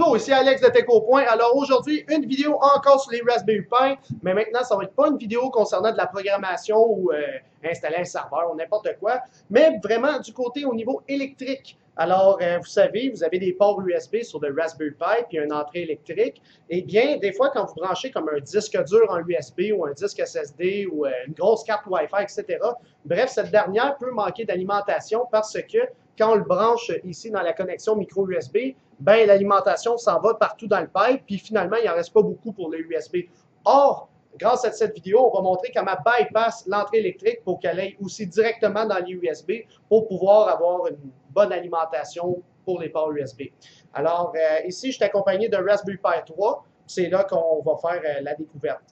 Bonjour, ici Alex de TechAuPoint. Alors aujourd'hui, une vidéo encore sur les Raspberry Pi, mais maintenant, ça va être pas une vidéo concernant de la programmation ou installer un serveur ou n'importe quoi, mais vraiment du côté au niveau électrique. Alors, vous savez, vous avez des ports USB sur le Raspberry Pi, puis une entrée électrique. Eh bien, des fois, quand vous branchez comme un disque dur en USB ou un disque SSD ou une grosse carte Wi-Fi, etc., bref, cette dernière peut manquer d'alimentation parce que quand on le branche ici dans la connexion micro USB, ben l'alimentation s'en va partout dans le pipe, puis finalement, il n'en reste pas beaucoup pour le USB. Or, grâce à cette vidéo, on va montrer comment bypass l'entrée électrique pour qu'elle aille aussi directement dans les USB pour pouvoir avoir une bonne alimentation pour les ports USB. Alors, ici, je suis accompagné d'un Raspberry Pi 3. C'est là qu'on va faire la découverte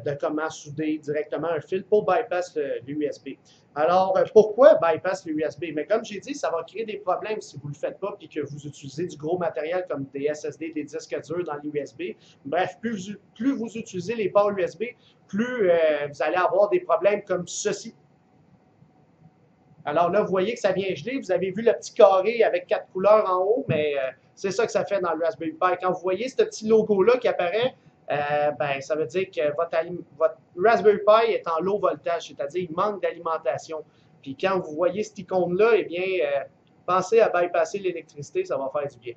de comment souder directement un fil pour bypass l'USB. Alors, pourquoi bypass l'USB? Mais comme j'ai dit, ça va créer des problèmes si vous ne le faites pas et que vous utilisez du gros matériel comme des SSD, des disques durs dans l'USB. Bref, plus vous utilisez les ports USB, plus vous allez avoir des problèmes comme ceci. Alors là, vous voyez que ça vient geler. Vous avez vu le petit carré avec 4 couleurs en haut, mais c'est ça que ça fait dans le Raspberry Pi. Quand vous voyez ce petit logo-là qui apparaît, ben, ça veut dire que votre Raspberry Pi est en low voltage, c'est-à-dire il manque d'alimentation. Puis quand vous voyez cette icône-là, eh bien, pensez à bypasser l'électricité, ça va faire du bien.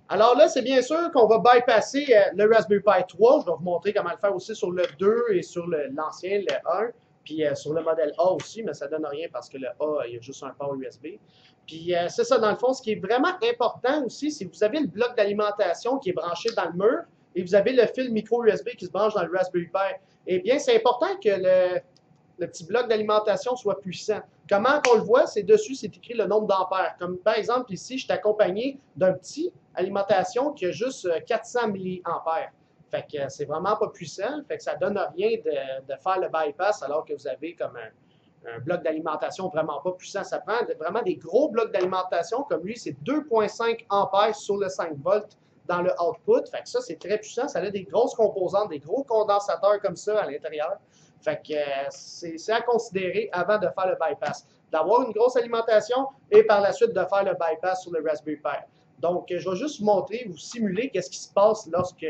Alors là, c'est bien sûr qu'on va bypasser le Raspberry Pi 3. Je vais vous montrer comment le faire aussi sur le 2 et sur l'ancien, le 1. Puis sur le modèle A aussi, mais ça ne donne rien parce que le A, il y a juste un port USB. Puis c'est ça, dans le fond, ce qui est vraiment important aussi, c'est que vous avez le bloc d'alimentation qui est branché dans le mur et vous avez le fil micro USB qui se branche dans le Raspberry Pi. Eh bien, c'est important que le petit bloc d'alimentation soit puissant. Comment on le voit? C'est dessus, c'est écrit le nombre d'ampères. Comme par exemple, ici, je suis accompagné d'un petit alimentation qui a juste 400 milliampères. Fait que c'est vraiment pas puissant, fait que ça donne rien de faire le bypass alors que vous avez comme un bloc d'alimentation vraiment pas puissant. Ça prend vraiment des gros blocs d'alimentation, comme lui, c'est 2,5 ampères sur le 5 volts dans le output. Fait que ça, c'est très puissant. Ça a des grosses composantes, des gros condensateurs comme ça à l'intérieur. Fait que c'est à considérer avant de faire le bypass. D'avoir une grosse alimentation et par la suite de faire le bypass sur le Raspberry Pi. Donc, je vais juste vous montrer, vous simuler qu'est-ce qui se passe lorsque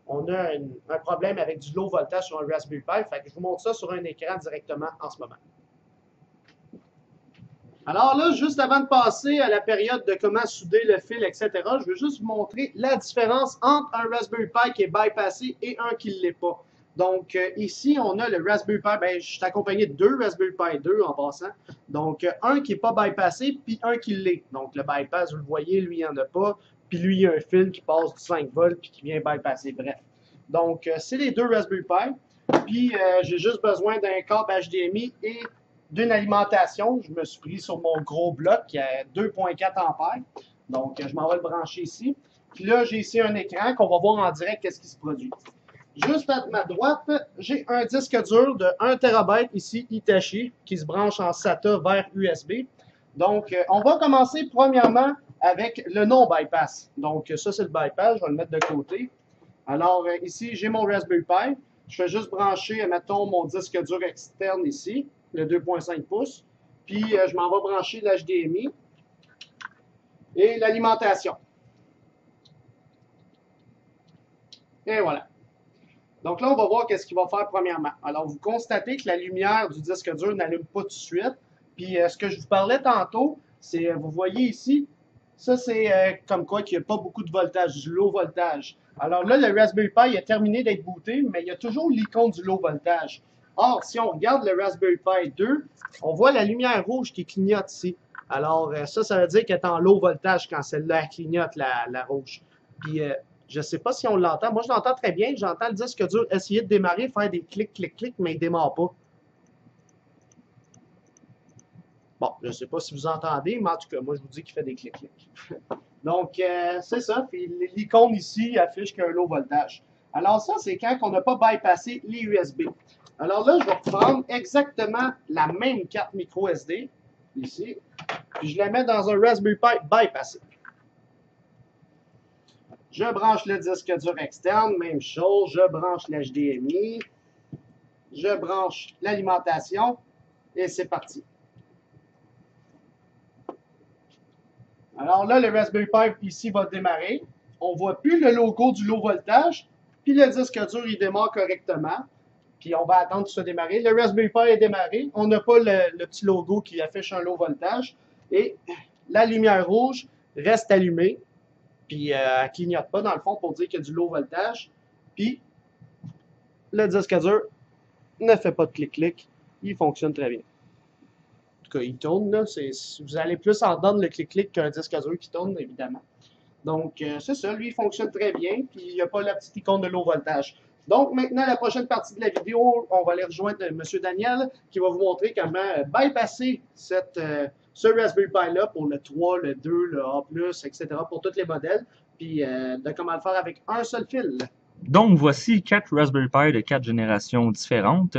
on a un problème avec du low voltage sur un Raspberry Pi. Fait que je vous montre ça sur un écran directement en ce moment. Alors là, juste avant de passer à la période de comment souder le fil, etc., je veux juste vous montrer la différence entre un Raspberry Pi qui est bypassé et un qui ne l'est pas. Donc ici, on a le Raspberry Pi, ben, je suis accompagné de deux Raspberry Pi 2 en passant. Donc un qui n'est pas bypassé, puis un qui l'est. Donc le bypass, vous le voyez, lui, il n'y en a pas. Puis lui, il y a un fil qui passe du 5 volts puis qui vient bypasser. Bref. Donc, c'est les deux Raspberry Pi. Puis, j'ai juste besoin d'un câble HDMI et d'une alimentation. Je me suis pris sur mon gros bloc qui a 2,4 ampères. Donc, je m'en vais le brancher ici. Puis là, j'ai ici un écran qu'on va voir en direct qu'est-ce qui se produit. Juste à ma droite, j'ai un disque dur de 1 TB ici, Hitachi, qui se branche en SATA vers USB. Donc, on va commencer premièrement avec le non-bypass. Donc, ça, c'est le bypass. Je vais le mettre de côté. Alors, ici, j'ai mon Raspberry Pi. Je fais juste brancher, mettons, mon disque dur externe ici, le 2,5 pouces. Puis, je m'en vais brancher l'HDMI et l'alimentation. Et voilà. Donc là, on va voir qu'est-ce qu'il va faire premièrement. Alors, vous constatez que la lumière du disque dur n'allume pas tout de suite. Puis, ce que je vous parlais tantôt, c'est, vous voyez ici, ça, c'est comme quoi qu'il n'y a pas beaucoup de voltage, du low voltage. Alors là, le Raspberry Pi a terminé d'être booté, mais il y a toujours l'icône du low voltage. Or, si on regarde le Raspberry Pi 2, on voit la lumière rouge qui clignote ici. Alors, ça veut dire qu'elle est en low voltage quand celle-là clignote, la rouge. Puis, je ne sais pas si on l'entend. Moi, je l'entends très bien. J'entends le disque dur essayer de démarrer, faire des clics, clics, clics, mais il ne démarre pas. Bon, je ne sais pas si vous entendez, mais en tout cas, moi, je vous dis qu'il fait des clics-clics. Donc, c'est ça. Puis l'icône ici affiche qu'il y a un low voltage. Alors, ça, c'est quand on n'a pas bypassé les USB. Alors là, je vais prendre exactement la même carte micro SD, ici, puis je la mets dans un Raspberry Pi bypassé. Je branche le disque dur externe, même chose. Je branche l'HDMI. Je branche l'alimentation. Et c'est parti. Alors là, le Raspberry Pi ici va démarrer. on ne voit plus le logo du low voltage, puis le disque dur, il démarre correctement. Puis on va attendre qu'il soit démarré. Le Raspberry Pi est démarré. On n'a pas le petit logo qui affiche un low voltage. Et la lumière rouge reste allumée. Puis elle ne clignote pas, dans le fond, pour dire qu'il y a du low voltage. Puis le disque dur ne fait pas de clic-clic. Il fonctionne très bien. En tout cas, il tourne. Là. Vous allez plus entendre le clic-clic qu'un disque dur qui tourne, évidemment. Donc, c'est ça. Lui, il fonctionne très bien. Puis il n'y a pas la petite icône de low voltage. Donc, maintenant, la prochaine partie de la vidéo, on va aller rejoindre M. Daniel qui va vous montrer comment bypasser ce Raspberry Pi-là pour le 3, le 2, le A+, etc., pour tous les modèles, puis de comment le faire avec un seul fil. Donc, voici 4 Raspberry Pi de 4 générations différentes.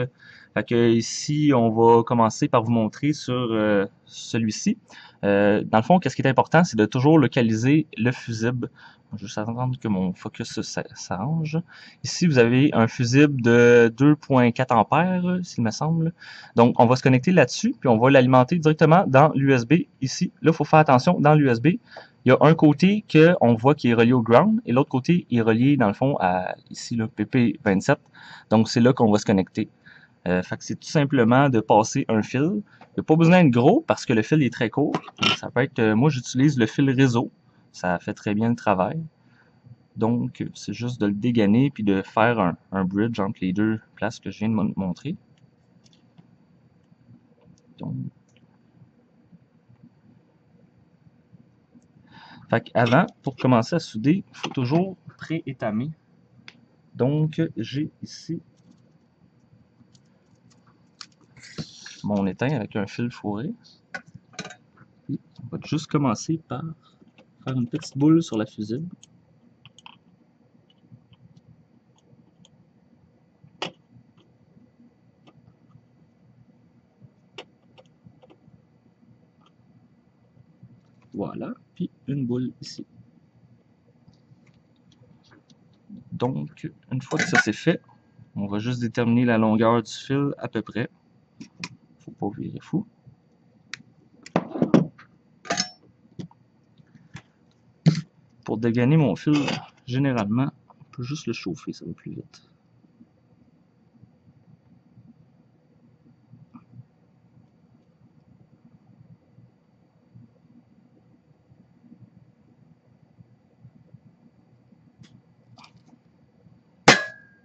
Fait que ici, on va commencer par vous montrer sur celui-ci. Dans le fond, qu'est-ce qui est important, c'est de toujours localiser le fusible. Je vais juste attendre que mon focus s'arrange. Ici, vous avez un fusible de 2.4 ampères, s'il me semble. Donc, on va se connecter là-dessus, puis on va l'alimenter directement dans l'USB ici. Là, il faut faire attention, dans l'USB, il y a un côté qu'on voit qui est relié au ground, et l'autre côté est relié, dans le fond, à ici, le PP27. Donc, c'est là qu'on va se connecter. Fait que c'est tout simplement de passer un fil. Il n'y a pas besoin d'être gros parce que le fil est très court. Ça peut être, moi j'utilise le fil réseau. Ça fait très bien le travail. Donc c'est juste de le dégainer puis de faire un bridge entre les deux places que je viens de montrer. Donc, fait qu'avant, pour commencer à souder, il faut toujours pré-étamer. Donc j'ai ici mon étain avec un fil fourré. Puis, on va juste commencer par faire une petite boule sur la fusible. Voilà, puis une boule ici. Donc, une fois que ça c'est fait, on va juste déterminer la longueur du fil à peu près. Faut pas virer fou. Pour dégainer mon fil, généralement, on peut juste le chauffer, ça va plus vite.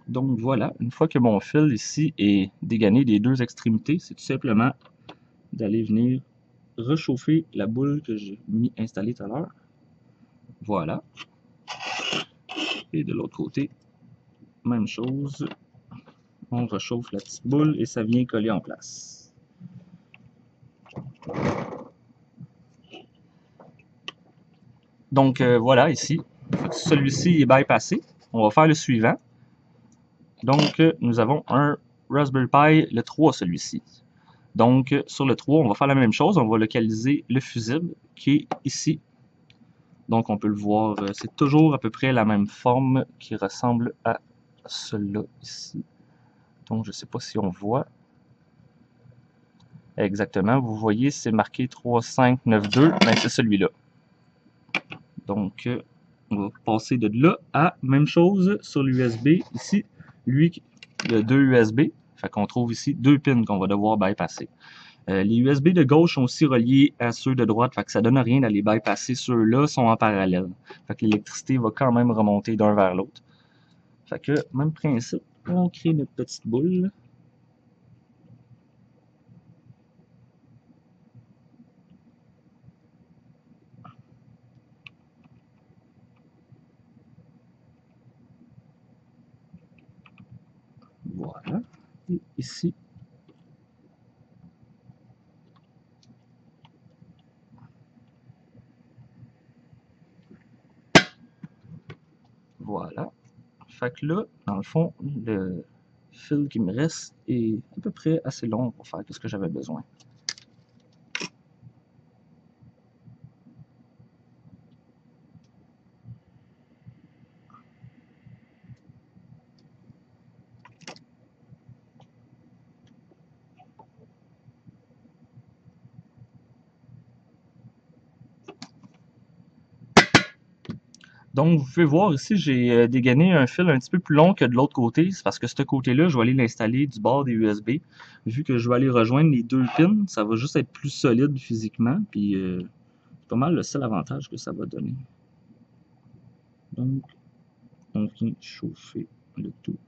Donc voilà, une fois que mon fil ici est dégainé des deux extrémités, c'est tout simplement d'aller venir réchauffer la boule que j'ai mis installée tout à l'heure. Voilà. Et de l'autre côté, même chose. On réchauffe la petite boule et ça vient coller en place. Donc voilà, ici, celui-ci est bypassé. On va faire le suivant. Donc, nous avons un Raspberry Pi, le 3, celui-ci. Donc, sur le 3, on va faire la même chose. On va localiser le fusible qui est ici. Donc, on peut le voir, c'est toujours à peu près la même forme qui ressemble à celui-là ici. Donc, je ne sais pas si on voit. Exactement, vous voyez, c'est marqué 3592, mais c'est celui-là. Donc, on va passer de là à même chose sur l'USB ici. Lui, il y a deux USB, fait qu'on trouve ici deux pins qu'on va devoir bypasser. Les USB de gauche sont aussi reliés à ceux de droite, fait que ça donne rien d'aller bypasser. Ceux-là sont en parallèle. Fait que l'électricité va quand même remonter d'un vers l'autre. Fait que, même principe, on crée notre petite boule. Voilà. Et ici, voilà. Fait que là, dans le fond, le fil qui me reste est à peu près assez long pour faire tout ce que j'avais besoin. Donc, vous pouvez voir ici, j'ai dégainé un fil un petit peu plus long que de l'autre côté. C'est parce que ce côté-là, je vais aller l'installer du bord des USB. Vu que je vais aller rejoindre les deux pins, ça va juste être plus solide physiquement. Puis, c'est pas mal le seul avantage que ça va donner. Donc, on vient chauffer le tout.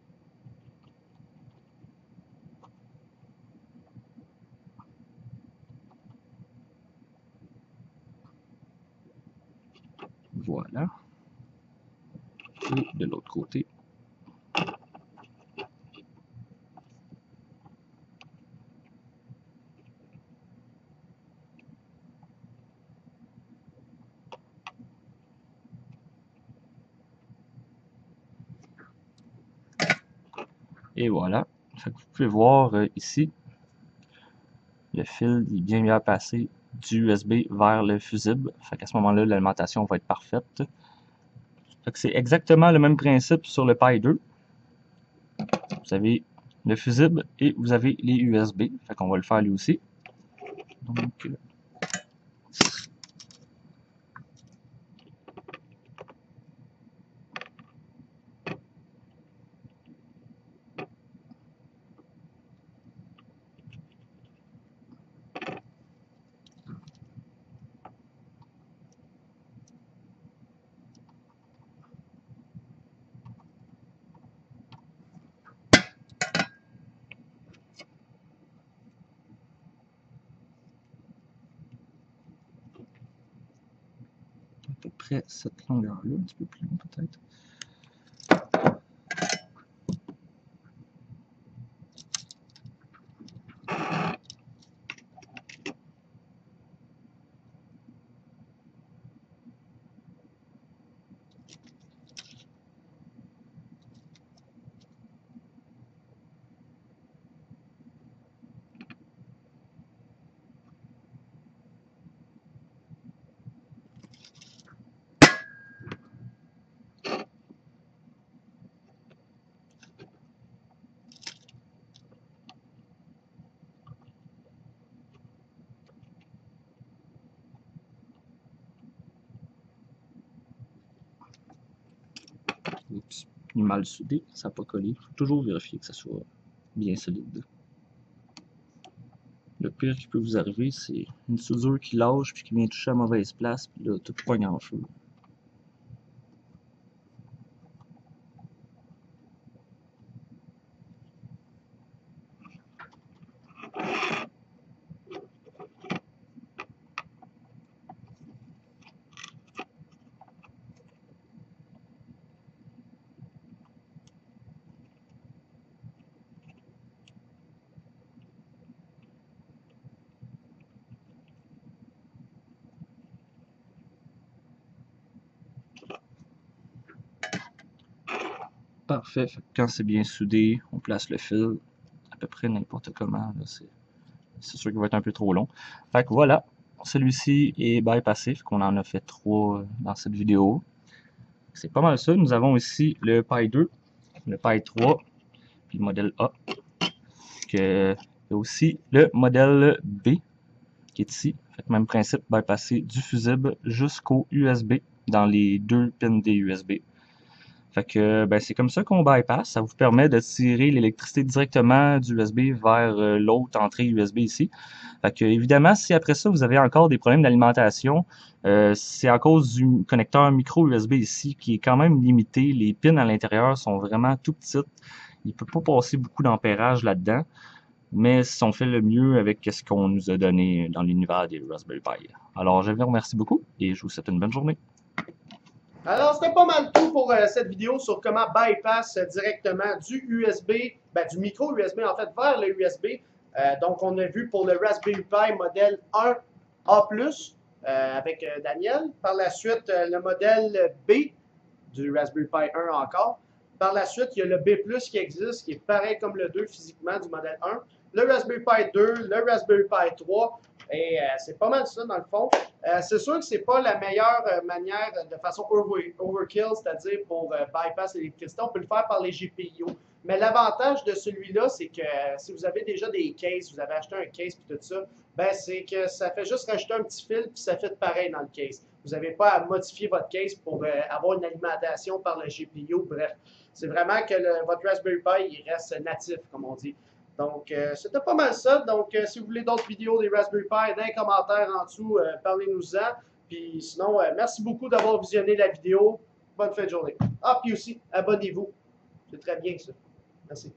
Voilà. Et de l'autre côté. Et voilà. Fait que vous pouvez voir ici, le fil est bien mieux passé du USB vers le fusible. Fait qu'à ce moment-là, l'alimentation va être parfaite. Fait que c'est exactement le même principe sur le Pi 2. Vous avez le fusible et vous avez les USB. Fait qu'on va le faire lui aussi. Donc, à peu près cette longueur-là, un petit peu plus long peut-être. Oups, il est mal soudé, ça n'a pas collé. Il faut toujours vérifier que ça soit bien solide. Le pire qui peut vous arriver, c'est une soudure qui lâche puis qui vient toucher à mauvaise place, puis là, tout pogne en feu. Parfait. Fait que quand c'est bien soudé, on place le fil à peu près n'importe comment. C'est sûr qu'il va être un peu trop long. Fait que voilà, celui-ci est bypassé. Fait qu'on en a fait 3 dans cette vidéo. C'est pas mal ça. Nous avons ici le Pi 2, le Pi 3, puis le modèle A. Il y a aussi le modèle B qui est ici. Fait que même principe, bypasser du fusible jusqu'au USB dans les deux pins des USB. Fait que ben, c'est comme ça qu'on bypass. Ça vous permet de tirer l'électricité directement du USB vers l'autre entrée USB ici. Fait que évidemment, si après ça vous avez encore des problèmes d'alimentation, c'est à cause du connecteur micro USB ici qui est quand même limité. Les pins à l'intérieur sont vraiment tout petites. Il ne peut pas passer beaucoup d'ampérage là-dedans. Mais on fait le mieux avec ce qu'on nous a donné dans l'univers des Raspberry Pi. Alors, je vous remercie beaucoup et je vous souhaite une bonne journée. Alors, c'était pas mal tout pour cette vidéo sur comment bypass directement du USB, du micro USB en fait, vers le USB. Donc, on a vu pour le Raspberry Pi modèle 1A+, avec Daniel. Par la suite, le modèle B du Raspberry Pi 1 encore. Par la suite, il y a le B+, qui existe, qui est pareil comme le 2 physiquement du modèle 1. Le Raspberry Pi 2, le Raspberry Pi 3, et c'est pas mal ça dans le fond. C'est sûr que c'est pas la meilleure manière de façon overkill, c'est-à-dire pour bypass l'électricité. On peut le faire par les GPIO. Mais l'avantage de celui-là, c'est que si vous avez déjà des cases, vous avez acheté un case et tout ça, ben c'est que ça fait juste rajouter un petit fil puis ça fait pareil dans le case. Vous n'avez pas à modifier votre case pour avoir une alimentation par le GPU. Bref, c'est vraiment que votre Raspberry Pi il reste natif, comme on dit. Donc, c'était pas mal ça. Donc, si vous voulez d'autres vidéos des Raspberry Pi, dans les commentaires en dessous, parlez-nous-en. Puis sinon, merci beaucoup d'avoir visionné la vidéo. Bonne fin de journée. Ah, puis aussi, abonnez-vous. C'est très bien ça. Merci.